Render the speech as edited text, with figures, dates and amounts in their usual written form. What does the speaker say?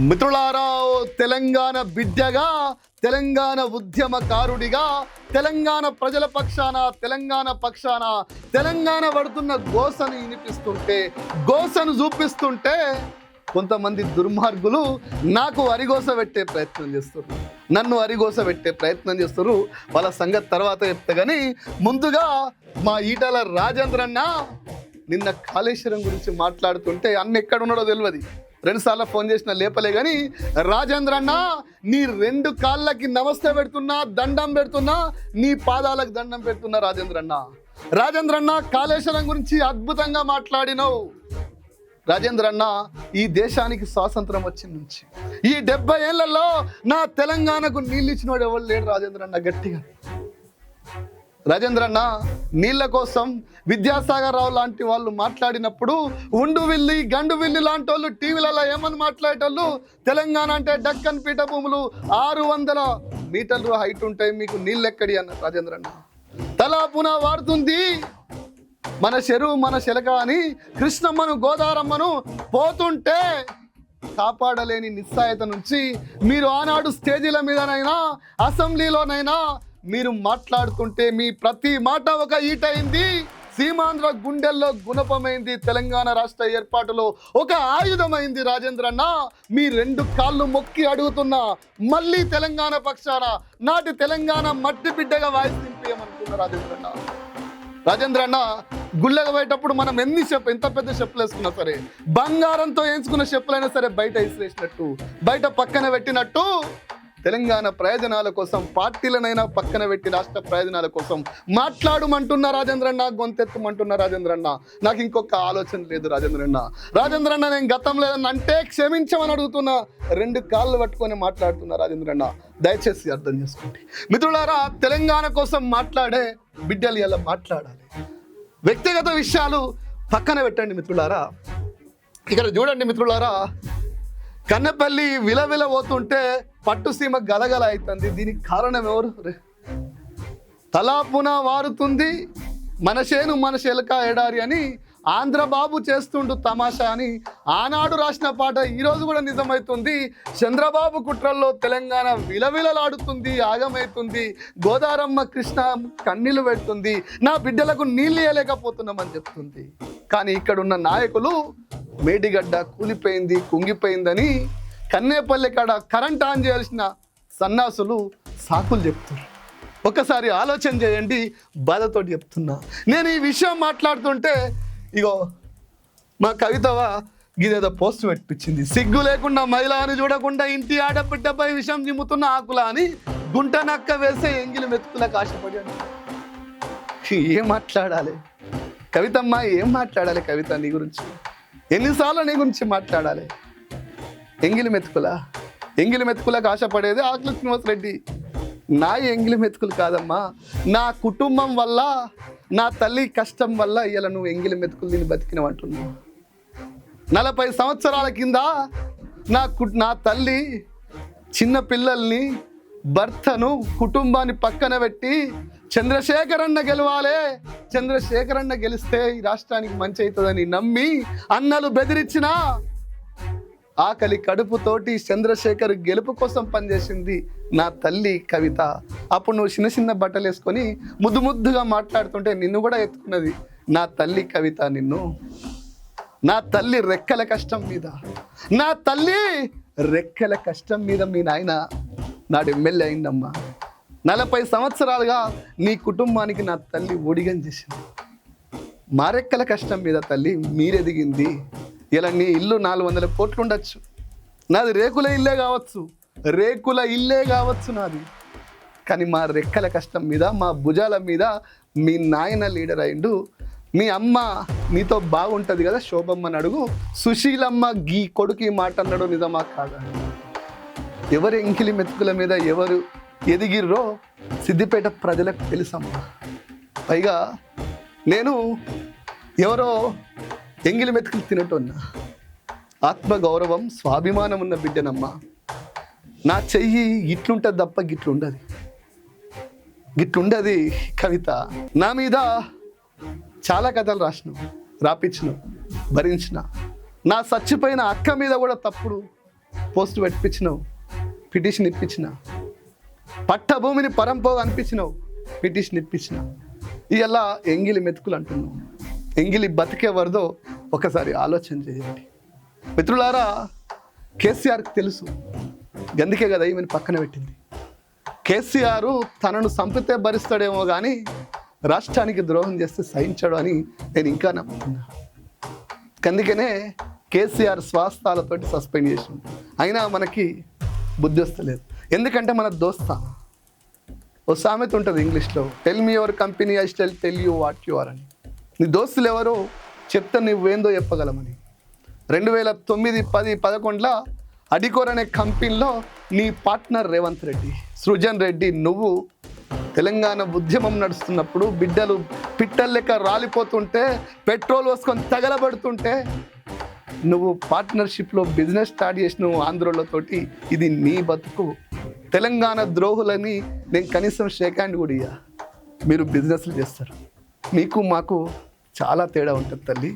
మిత్రులారా, తెలంగాణ బిడ్డగా, తెలంగాణ ఉద్యమకారుడిగా, తెలంగాణ ప్రజల పక్షాన, తెలంగాణ పక్షాన తెలంగాణ పడుతున్న గోసను వినిపిస్తుంటే, గోసను చూపిస్తుంటే కొంతమంది దుర్మార్గులు నాకు అరిగోస పెట్టే ప్రయత్నం చేస్తారు, నన్ను అరిగోస పెట్టే ప్రయత్నం చేస్తారు. వాళ్ళ సంగతి తర్వాత చెప్తే కానీ ముందుగా మా ఈటల రాజేంద్ర అన్న నిన్న కాళేశ్వరం గురించి మాట్లాడుతుంటే అన్న ఎక్కడ ఉన్నాడో తెలియదు. 2 సార్లు ఫోన్ చేసిన లేపలే కానీ, రాజేంద్ర అన్న నీ 2 కాళ్ళకి నమస్తే పెడుతున్నా, దండం పెడుతున్నా, నీ పాదాలకు దండం పెడుతున్నా. రాజేంద్ర అన్న కాళేశ్వరం గురించి అద్భుతంగా మాట్లాడినావు. రాజేంద్ర అన్న, ఈ దేశానికి స్వాతంత్రం వచ్చిన నుంచి ఈ 70 ఏళ్లలో నా తెలంగాణకు నీళ్ళు ఇచ్చినోడు ఎవరు లేడు. రాజేంద్ర అన్న గట్టిగా, రాజేంద్ర అన్న నీళ్ళ కోసం విద్యాసాగర్ రావు లాంటి వాళ్ళు మాట్లాడినప్పుడు ఉండువిల్లి గండువిల్లి లాంటి వాళ్ళు టీవీలలో ఏమని మాట్లాడేటోళ్ళు, తెలంగాణ అంటే డక్కన్ పీఠభూములు 600 మీటర్లు హైట్ ఉంటాయి, మీకు నీళ్ళు ఎక్కడి అన్నారు. రాజేంద్ర అన్న తలాపున వాడుతుంది మన చెరువు మన శిలక అని కృష్ణమ్మను గోదారమ్మను పోతుంటే కాపాడలేని నిస్సాయత నుంచి మీరు ఆనాడు స్టేజీల మీదనైనా అసెంబ్లీలోనైనా మీరు మాట్లాడుతుంటే మీ ప్రతి మాట ఒక ఈటైంది, సీమాంధ్ర గుండెల్లో గుణపమైంది, తెలంగాణ రాష్ట్ర ఏర్పాటులో ఒక ఆయుధమైంది. రాజేంద్ర అన్న మీ 2 కాళ్ళు మొక్కి అడుగుతున్నా, మళ్ళీ తెలంగాణ పక్షాన నాటి తెలంగాణ మట్టి బిడ్డగా వాయిస్ నింపేయమనుకున్నా. రాజేంద్ర అన్న గుళ్ళకు పోయేటప్పుడు మనం ఎంత పెద్ద చెప్పులు వేసుకున్నా సరే, బంగారంతో వేయించుకున్న చెప్పులైనా సరే బయట ఇసిరేసినట్టు, బయట పక్కన పెట్టినట్టు, తెలంగాణ ప్రయోజనాల కోసం పార్టీలనైనా పక్కన పెట్టి రాష్ట్ర ప్రయోజనాల కోసం మాట్లాడమంటున్నా రాజేంద్ర అన్న, గొంతెత్తమంటున్నా రాజేంద్ర అన్న. నాకు ఇంకొక ఆలోచన లేదు రాజేంద్ర అన్న, నేను గతం లేదని అంటే క్షమించమని అడుగుతున్నా. 2 కాళ్ళు పట్టుకొని మాట్లాడుతున్నా రాజేంద్ర అన్న, దయచేసి అర్థం చేసుకోండి. మిత్రులారా, తెలంగాణ కోసం మాట్లాడే బిడ్డలు ఇలా మాట్లాడాలి. వ్యక్తిగత విషయాలు పక్కన పెట్టండి మిత్రులారా. ఇక్కడ చూడండి మిత్రులారా, కన్నెపల్లి విలవిల పోతుంటే పట్టుసీమ గలగల అవుతుంది. దీనికి కారణం ఎవరు? తలాపున వారుతుంది మన చేను మన శిలక ఎడారి అని ఆంధ్రబాబు చేస్తుండు తమాషా అని ఆనాడు రాసిన పాట ఈరోజు కూడా నిజమవుతుంది. చంద్రబాబు కుట్రల్లో తెలంగాణ విలవిలలాడుతుంది, ఆగమవుతుంది, గోదారమ్మ కృష్ణ కన్నీళ్లు పెడుతుంది, నా బిడ్డలకు నీళ్ళు ఇవ్వలేకపోతున్నామని చెప్తుంది. కానీ ఇక్కడున్న నాయకులు మేడిగడ్డ కూలిపోయింది కుంగిపోయిందని కన్నేపల్లి కాడ కరెంట్ ఆన్ చేయాల్సిన సన్నాసులు సాకులు చెప్తున్నారు. ఒకసారి ఆలోచన చేయండి, బాధతో చెప్తున్నా. నేను ఈ విషయం మాట్లాడుతుంటే ఇగో మా కవితవ గిదేదో పోస్ట్ పెట్టించింది, సిగ్గు లేకుండా మహిళ అని చూడకుండా ఇంటి ఆడబిడ్డపై విషం చిమ్ముతున్న ఆకుల అని గుంట నక్క వేసే ఎంగిలి మెతుకులకు ఆశపడి. ఏం మాట్లాడాలి కవితమ్మ, ఏం మాట్లాడాలి కవిత నీ గురించి? ఎన్నిసార్లు నీ గురించి మాట్లాడాలి? ఎంగిలి మెతుకులకు ఆశపడేది ఆకుల శ్రీనివాసరెడ్డి. నా ఎంగిలి మెతుకులు కాదమ్మా, నా కుటుంబం వల్ల, నా తల్లి కష్టం వల్ల ఇలా నువ్వు ఎంగిలి మెతుకులు దీన్ని బతికినవంటున్నావు. 40 సంవత్సరాల కింద నా తల్లి చిన్న పిల్లల్ని, భర్తను, కుటుంబాన్ని పక్కన పెట్టి చంద్రశేఖరన్న గెలవాలి, చంద్రశేఖరన్న గెలిస్తే ఈ రాష్ట్రానికి మంచి అవుతుందని నమ్మి అన్నలు బెదిరించిన ఆకలి కడుపుతోటి చంద్రశేఖర్ గెలుపు కోసం పనిచేసింది నా తల్లి కవిత. అప్పుడు నువ్వు చిన్న బట్టలు వేసుకొని ముద్దుగా మాట్లాడుతుంటే నిన్ను కూడా ఎత్తుకున్నది నా తల్లి కవిత. నిన్ను నా తల్లి రెక్కల కష్టం మీద మీ నాయన నాడు ఎమ్మెల్యే అయిందమ్మా. 40 సంవత్సరాలుగా నీ కుటుంబానికి నా తల్లి ఊడిగం చేసింది. మా రెక్కల కష్టం మీద తల్లి మీరెదిగింది. ఇలా నీ ఇల్లు 400 కోట్లు ఉండొచ్చు, నాది రేకుల ఇల్లే కావచ్చు నాది. కానీ మా రెక్కల కష్టం మీద, మా భుజాల మీద మీ నాయన లీడర్ అయిండు. మీ అమ్మ నీతో బాగుంటుంది కదా శోభమ్మని అడుగు, సుశీలమ్మ గీ కొడుకు మాట అన్నాడు, నిజమా కాదా? ఎవరు ఎంకిలి మెతుకుల మీద ఎవరు ఎదిగిర్రో సిద్దిపేట ప్రజలకు తెలుసమ్మా. పైగా నేను ఎవరో ఎంగిలి మెతుకులు తినటోన్నా, ఆత్మగౌరవం స్వాభిమానం ఉన్న బిడ్డనమ్మా. నా చెయ్యి ఇట్లుంటుంది తప్ప గిట్లుండది కవిత. నా మీద చాలా కథలు రాపించిన, భరించిన. నా చచ్చిపోయిన అక్క మీద కూడా తప్పుడు పోస్ట్ పెట్టించినావు, పిటిషన్ ఇప్పించిన. పట్ట భూమిని పరంపోగా అనిపించినావు, పిటిషన్ ఇప్పించిన. ఇలా ఎంగిలి మెతుకులు అంటున్నావు. ఎంగిలి బతికే వరదో ఒకసారి ఆలోచన చేయండి మిత్రులారా. కేసీఆర్కి తెలుసు, అందుకే కదా ఈమెను పక్కన పెట్టింది. కేసీఆర్ తనను సంపితే భరిస్తాడేమో కానీ రాష్ట్రానికి ద్రోహం చేస్తే సహించాడు అని నేను ఇంకా నమ్ముతున్నా. అందుకనే కేసీఆర్ స్వాస్థాలతోటి సస్పెండ్ చేసింది. అయినా మనకి బుద్ధి వస్తలేదు. ఎందుకంటే మన దోస్తా. ఓ సామెత ఉంటుంది ఇంగ్లీష్లో, tell me your company I still tell you what you are అని. నీ దోస్తులు ఎవరో చెప్తే నువ్వేందో చెప్పగలమని. 2009, 10, 11లో అడికోర్ అనే కంపెనీలో నీ పార్ట్నర్ రేవంత్ రెడ్డి, సృజన్ రెడ్డి, నువ్వు తెలంగాణ ఉద్యమం నడుస్తున్నప్పుడు బిడ్డలు పిట్టల లెక్క రాలిపోతుంటే, పెట్రోల్ పోసుకొని తగలబడుతుంటే నువ్వు పార్ట్నర్షిప్లో బిజినెస్ స్టార్ట్ చేసినావు ఆంధ్రోళ్ళతోటి. ఇది నీ బతుకు. తెలంగాణ ద్రోహులని నేను కనీసం షేక్ హ్యాండ్ కూడా ఇయ్య. మీరు బిజినెస్లు చేస్తారు. మీకు మాకు చాలా తేడా ఉంటుంది తల్లి.